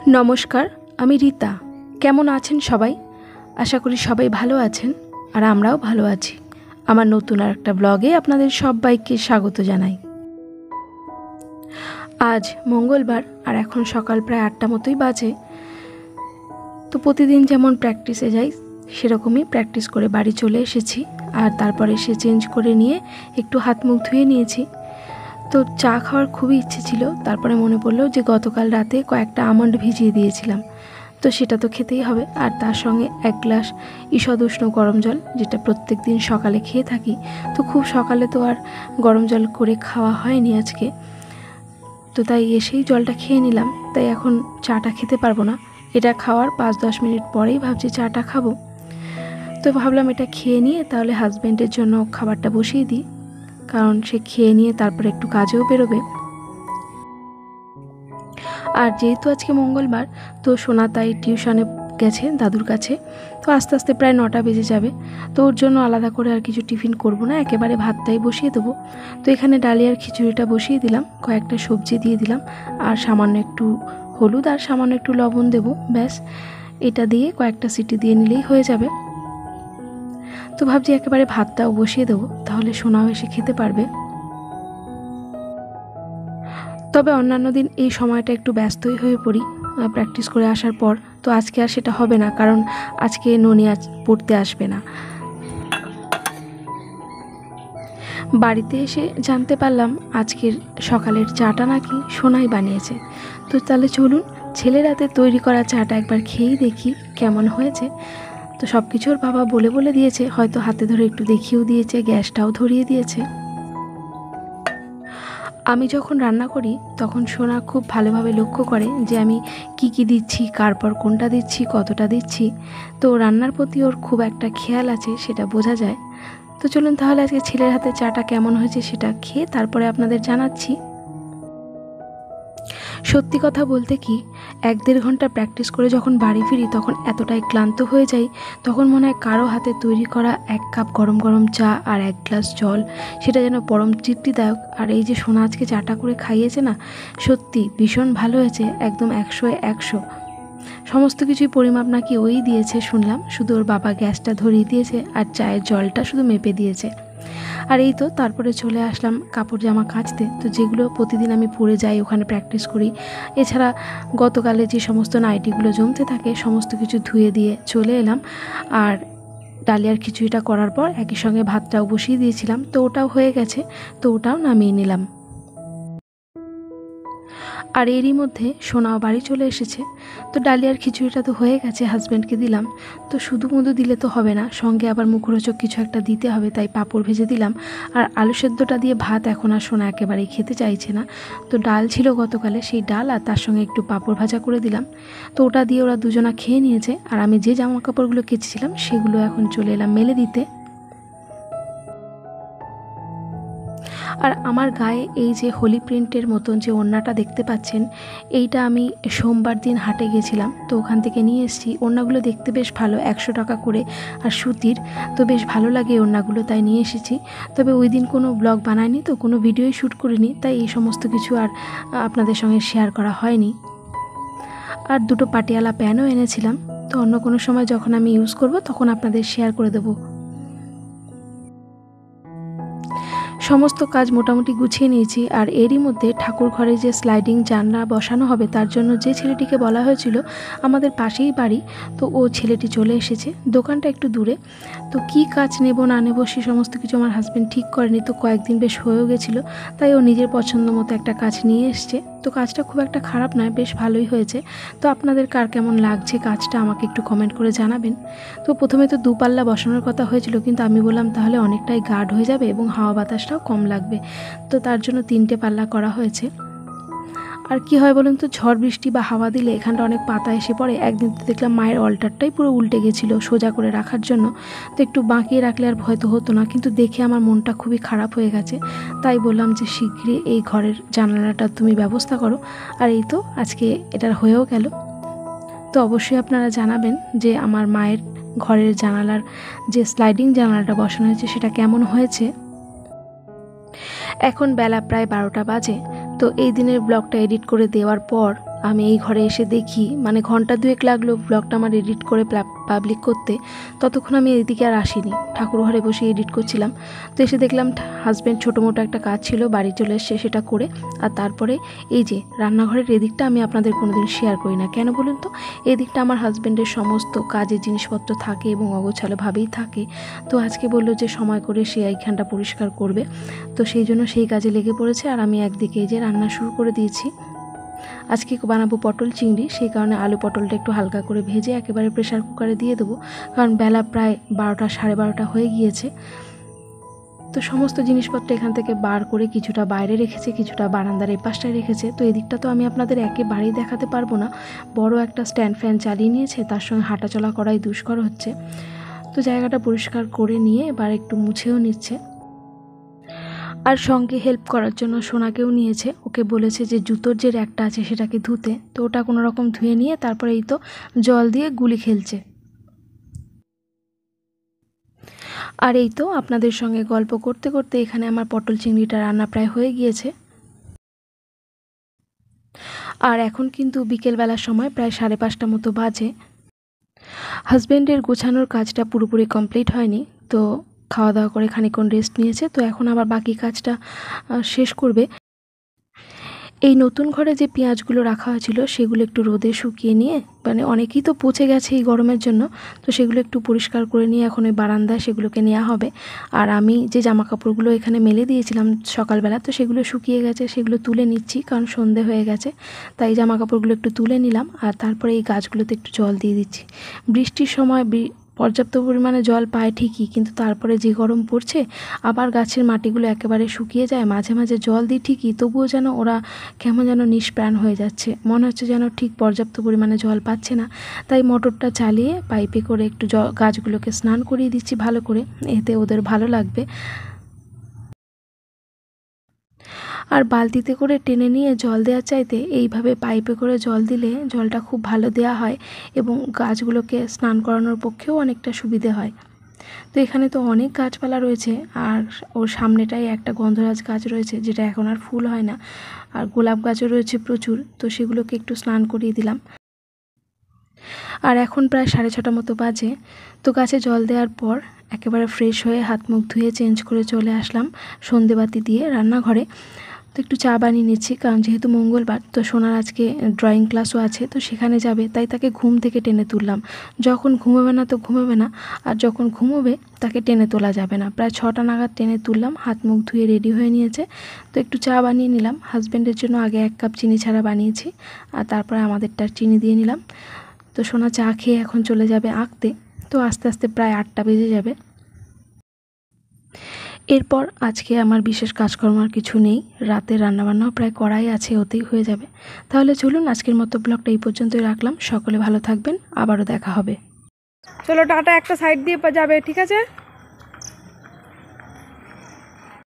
नमस्कार आमी रीता। केमन आছেন सबाई? आशा करी सबाई भालो आছেন और आमराओ भालो आছি। आमार नतून आरेकटा ब्लगे आपनादेर सबाइके स्वागत जानाई। आज मंगलबार और एखन सकाल प्राय 8टा मतोई बाजे। तो प्रतिदिन जेमन प्रैक्टिसे जाई सेरकमई प्रैक्टिस करे बाड़ी चले एसेछि और तारपर एसे चेंज करे निये एकटु हाथ मुख धुए नियेछि। तो चा खाওয়ার খুবই ইচ্ছে ছিল, তারপরে মনে পড়লো যে গতকাল রাতে কয়েকটা আমন্ড ভিজিয়ে দিয়েছিলাম, তো সেটা তো খেতেই হবে। আর তার সঙ্গে এক গ্লাস ঈষদ উষ্ণ গরম জল, যেটা প্রত্যেক দিন সকালে খেয়ে থাকি। তো খুব সকালে তো আর গরম জল করে খাওয়া হয়নি আজকে, তো তাই এসেই জলটা খেয়ে নিলাম। তাই এখন চাটা খেতে পারবো না, এটা খাওয়ার 5-10 মিনিট পরেই ভাবছি চাটা খাবো। তো ভাবলাম এটা খেয়ে নিয়ে তাহলে হাজব্যান্ডের জন্য খাবারটা বসিয়ে দিই, কারণ সে খেয়ে নিয়ে তারপর একটু কাজেও বেরোবে। আর যেহেতু আজকে মঙ্গলবার, তো সোনা তাই টিউশনে গেছে দাদুর কাছে। তো আস্তে আস্তে প্রায় 9টা বেজে যাবে। তো ওর জন্য আলাদা করে আর কিছু টিফিন করব না, একেবারে ভাতটাই বসিয়ে দেবো। তো এখানে ডালিয়ার খিচুড়িটা বসিয়ে দিলাম, কয়েকটা সবজি দিয়ে দিলাম আর সামান্য একটু হলুদ আর সামান্য একটু লবণ দেব, ব্যাস। এটা দিয়ে কয়েকটা সিটি দিয়ে নিলেই হয়ে যাবে। তো ভাবছি একেবারে ভাতটাও বসিয়ে দেবো, তাহলে সোনাও এসে খেতে পারবে। তবে অন্যান্য দিন এই সময়টা একটু ব্যস্তই হয়ে পড়ি প্র্যাকটিস করে আসার পর। তো আজকে আর সেটা হবে না, কারণ আজকে ননি পড়তে আসবে না। বাড়িতে এসে জানতে পারলাম আজকের সকালের চাটা নাকি সোনাই বানিয়েছে। তো তাহলে চলুন ছেলের হাতে তৈরি করা চাটা একবার খেয়েই দেখি কেমন হয়েছে। তো সব কিছুর বাবা বলে বলে দিয়েছে, হয়তো হাতে ধরে একটু দেখিয়েও দিয়েছে, গ্যাসটাও ধরিয়ে দিয়েছে। আমি যখন রান্না করি তখন সোনা খুব ভালোভাবে লক্ষ্য করে যে আমি কি দিচ্ছি, কার পর কোনটা দিচ্ছি, কতটা দিচ্ছি। তো রান্নার প্রতি ওর খুব একটা খেয়াল আছে, সেটা বোঝা যায়। তো চলুন তাহলে আজকে ছেলের হাতে চাটা কেমন হয়েছে সেটা খেয়ে তারপরে আপনাদের জানাচ্ছি। সত্যি কথা বলতে কি, 1-1.5 ঘন্টা প্র্যাকটিস করে যখন বাড়ি ফিরি তখন এতটাই ক্লান্ত হয়ে যাই, তখন মনে হয় কারো হাতে তৈরি করা 1 কাপ গরম গরম চা আর 1 গ্লাস জল, সেটা যেন পরম তৃপ্তিদায়ক। আর এই যে সোনা আজকে চাটা করে খাইয়েছে না, সত্যি ভীষণ ভালো হয়েছে, একদম 100-এ 100। সমস্ত কিছুই পরিমাপ নাকি ওই দিয়েছে শুনলাম, শুধু ওর বাবা গ্যাসটা ধরিয়ে দিয়েছে আর চায়ের জলটা শুধু মেপে দিয়েছে। আর এই তো তারপরে চলে আসলাম কাপড় জামা কাচতে। তো যেগুলো প্রতিদিন আমি পরে যাই ওখানে প্র্যাকটিস করি, এছাড়া গতকালে যে সমস্ত নাইটিগুলো জমতে থাকে সমস্ত কিছু ধুয়ে দিয়ে চলে এলাম। আর ডালিয়ার খিচুড়িটা করার পর একই সঙ্গে ভাতটাও বসিয়ে দিয়েছিলাম, তো ওটাও হয়ে গেছে, তো ওটাও নামিয়ে নিলাম। আর এরই মধ্যে সোনাও বাড়ি চলে এসেছে। তো ডালিয়ার খিচুড়িটা তো হয়ে গেছে, হাজব্যান্ডকে দিলাম। তো শুধু মধু দিলে তো হবে না, সঙ্গে আবার মুখরোচক কিছু একটা দিতে হবে, তাই পাঁপড় ভেজে দিলাম। আর আলু সেদ্ধটা দিয়ে ভাত এখন আর সোনা একেবারেই খেতে চাইছে না। তো ডাল ছিল গতকালে, সেই ডাল আর তার সঙ্গে একটু পাঁপড় ভাজা করে দিলাম। তো ওটা দিয়ে ওরা দুজনা খেয়ে নিয়েছে। আর আমি যে জামা কাপড়গুলো কেচেছিলাম সেগুলো এখন চলে এলাম মেলে দিতে। আর আমার গায়ে এই যে হোলি প্রিন্টের মতন যে ওড়নাটা দেখতে পাচ্ছেন, এইটা আমি সোমবার দিন হাটে গেছিলাম, তো ওখান থেকে নিয়ে এসেছি। ওড়নাগুলো দেখতে বেশ ভালো, 100 টাকা করে আর সুতির, তো বেশ ভালো লাগে ওড়নাগুলো, তাই নিয়ে এসেছি। তবে ওই দিন কোনো ব্লগ বানাইনি, তো কোনো ভিডিওই শ্যুট করিনি, তাই এই সমস্ত কিছু আর আপনাদের সঙ্গে শেয়ার করা হয়নি। আর দুটো পাটিয়ালা প্যানও এনেছিলাম, তো অন্য কোনো সময় যখন আমি ইউজ করব তখন আপনাদের শেয়ার করে দেবো। সমস্ত কাজ মোটামুটি গুছিয়ে নিয়েছি। আর এরই মধ্যে ঠাকুর ঘরে যে স্লাইডিং জানলা বসানো হবে তার জন্য যে ছেলেটিকে বলা হয়েছিল, আমাদের পাশেই বাড়ি, তো ও ছেলেটি চলে এসেছে। দোকানটা একটু দূরে, তো কি কাজ নেব না নেব সে সমস্ত কিছু আমার হাজব্যান্ড ঠিক করেনি। তো কয়েকদিন বেশ হয়েও গেছিলো, তাই ও নিজের পছন্দ মতো একটা কাজ নিয়ে এসছে। তো কাজটা খুব একটা খারাপ নয়, বেশ ভালোই হয়েছে। তো আপনাদের কার কেমন লাগছে কাজটা আমাকে একটু কমেন্ট করে জানাবেন। তো প্রথমে তো 2 পাল্লা বসানোর কথা হয়েছিল, কিন্তু আমি বললাম তাহলে অনেকটাই গাঢ় হয়ে যাবে এবং হাওয়া বাতাসটাও কম লাগবে, তো তার জন্য 3টে পাল্লা করা হয়েছে। আর কি হয় বলুন তো, ঝড় বৃষ্টি বা হাওয়া দিলে এখানটা অনেক পাতা এসে পড়ে। একদিন তো দেখলাম মায়ের অল্টারটাই পুরো উল্টে গেছিলো সোজা করে রাখার জন্য, তো একটু বাঁকিয়ে রাখলে আর ভয় তো হতো না, কিন্তু দেখে আমার মনটা খুবই খারাপ হয়ে গেছে। তাই বললাম যে শীঘ্রই এই ঘরের জানালাটা তুমি ব্যবস্থা করো। আর এই তো আজকে এটা হয়েও গেল। তো অবশ্যই আপনারা জানাবেন যে আমার মায়ের ঘরের জানালার যে স্লাইডিং জানালাটা বসানো হয়েছে সেটা কেমন হয়েছে। এখন বেলা প্রায় 12টা বাজে। তো এই দিনের ব্লগটা এডিট করে দেওয়ার পর আমি এই ঘরে এসে দেখি, মানে ঘন্টা দুয়েক লাগলো ব্লগটা আমার এডিট করে পাবলিক করতে, ততক্ষণ আমি এদিকে আর আসিনি, ঠাকুর ঘরে বসে এডিট করছিলাম। তো এসে দেখলাম হাজব্যান্ড ছোটো মোটো একটা কাজ ছিল, বাড়ি চলে এসছে, সেটা করে আর তারপরে এই যে রান্নাঘরের এদিকটা আমি আপনাদের কোনোদিন শেয়ার করি না, কেন বলুন তো? এদিকটা আমার হাজব্যান্ডের সমস্ত কাজের জিনিসপত্র থাকে এবং অগোছালোভাবেই থাকে। তো আজকে বললো যে সময় করে সে এইখানটা পরিষ্কার করবে, তো সেই জন্য সেই কাজে লেগে পড়েছে। আর আমি একদিকে এই যে রান্না শুরু করে দিয়েছি। আজকে বানাবো পটল চিংড়ি, সেই কারণে আলু পটলটা একটু হালকা করে ভেজে একেবারে প্রেশার কুকারে দিয়ে দেবো, কারণ বেলা প্রায় 12টা 12:30 হয়ে গিয়েছে। তো সমস্ত জিনিসপত্র এখান থেকে বার করে কিছুটা বাইরে রেখেছে, কিছুটা বারান্দার এপাশটায় রেখেছে। তো এদিকটা তো আমি আপনাদের একেবারেই দেখাতে পারবো না, বড় একটা স্ট্যান্ড ফ্যান চালিয়ে নিয়েছে, তার সঙ্গে হাঁটাচলা করাই দুষ্কর হচ্ছে। তো জায়গাটা পরিষ্কার করে নিয়ে এবার একটু মুছেও নিচ্ছে। আর সঙ্গে হেল্প করার জন্য সোনাকেও নিয়েছে, ওকে বলেছে যে জুতোর যে র্যাকটা আছে সেটাকে ধুতে, তো ওটা কোনো রকম ধুয়ে নিয়ে তারপরে এই তো জল দিয়ে গুলি খেলছে। আর এই তো আপনাদের সঙ্গে গল্প করতে করতে এখানে আমার পটল চিংড়িটা রান্না প্রায় হয়ে গিয়েছে। আর এখন কিন্তু বিকেলবেলার সময় প্রায় 5:30 মতো বাজে। হাজব্যান্ডের গোছানোর কাজটা পুরোপুরি কমপ্লিট হয়নি, তো খাওয়া দাওয়া করে খানিকক্ষণ রেস্ট নিয়েছে, তো এখন আবার বাকি কাজটা শেষ করবে। এই নতুন ঘরে যে পেঁয়াজগুলো রাখা হয়েছিল সেগুলো একটু রোদে শুকিয়ে নিয়ে, মানে অনেকেই তো পচে গেছে এই গরমের জন্য, তো সেগুলো একটু পরিষ্কার করে নিয়ে এখন ওই বারান্দায় সেগুলোকে নেওয়া হবে। আর আমি যে জামা কাপড়গুলো এখানে মেলে দিয়েছিলাম সকালবেলা, তো সেগুলো শুকিয়ে গেছে, সেগুলো তুলে নিচ্ছি, কারণ সন্ধে হয়ে গেছে, তাই জামা কাপড়গুলো একটু তুলে নিলাম। আর তারপরে এই গাছগুলোতে একটু জল দিয়ে দিচ্ছি। বৃষ্টির সময় পর্যাপ্ত পরিমাণে জল পায় ঠিকই, কিন্তু তারপরে যে গরম পড়ছে, আবার গাছের মাটিগুলো একেবারে শুকিয়ে যায়। মাঝে মাঝে জল দিই ঠিকই, তবুও যেন ওরা কেমন যেন নিষ্প্রাণ হয়ে যাচ্ছে, মনে হচ্ছে যেন ঠিক পর্যাপ্ত পরিমাণে জল পাচ্ছে না। তাই মোটরটা চালিয়ে পাইপে করে একটু গাছগুলোকে স্নান করিয়ে দিচ্ছি ভালো করে, এতে ওদের ভালো লাগবে। আর বালতিতে করে টেনে নিয়ে জল দেওয়ার চাইতে এইভাবে পাইপে করে জল দিলে জলটা খুব ভালো দেওয়া হয় এবং গাছগুলোকে স্নান করানোর পক্ষেও অনেকটা সুবিধে হয়। তো এখানে তো অনেক গাছপালা রয়েছে, আর ওর সামনেটাই একটা গন্ধরাজ গাছ রয়েছে, যেটা এখন আর ফুল হয় না, আর গোলাপ গাছও রয়েছে প্রচুর, তো সেগুলোকে একটু স্নান করিয়ে দিলাম। আর এখন প্রায় 6:30 মতো বাজে। তো গাছে জল দেওয়ার পর একেবারে ফ্রেশ হয়ে হাত মুখ ধুয়ে চেঞ্জ করে চলে আসলাম সন্ধেবাতি দিয়ে রান্নাঘরে। তো একটু চা বানিয়ে নিচ্ছি, কারণ যেহেতু মঙ্গলবার, তো সোনার আজকে ড্রয়িং ক্লাসও আছে, তো সেখানে যাবে, তাই তাকে ঘুম থেকে টেনে তুললাম। যখন ঘুমোবে না তো ঘুমোবে না, আর যখন ঘুমোবে তাকে টেনে তোলা যাবে না। প্রায় 6টা নাগাদ টেনে তুললাম, হাত মুখ ধুয়ে রেডি হয়ে নিয়েছে। তো একটু চা বানিয়ে নিলাম, হাজব্যান্ডের জন্য আগে 1 কাপ চিনি ছাড়া বানিয়েছি, আর তারপরে আমাদেরটা চিনি দিয়ে নিলাম। তো সোনা চা খেয়ে এখন চলে যাবে আঁকতে, তো আস্তে আস্তে প্রায় 8টা বেজে যাবে। এরপর আজকে আমার বিশেষ কাজকর্ম আর কিছু নেই, রাতে রান্নাবান্নাও প্রায় করাই আছে, ওতেই হয়ে যাবে। তাহলে চলুন আজকের মতো ব্লগটা এই পর্যন্তই রাখলাম। সকলে ভালো থাকবেন, আবারও দেখা হবে। চলো টাটা, একটা সাইড দিয়ে যাবে, ঠিক আছে?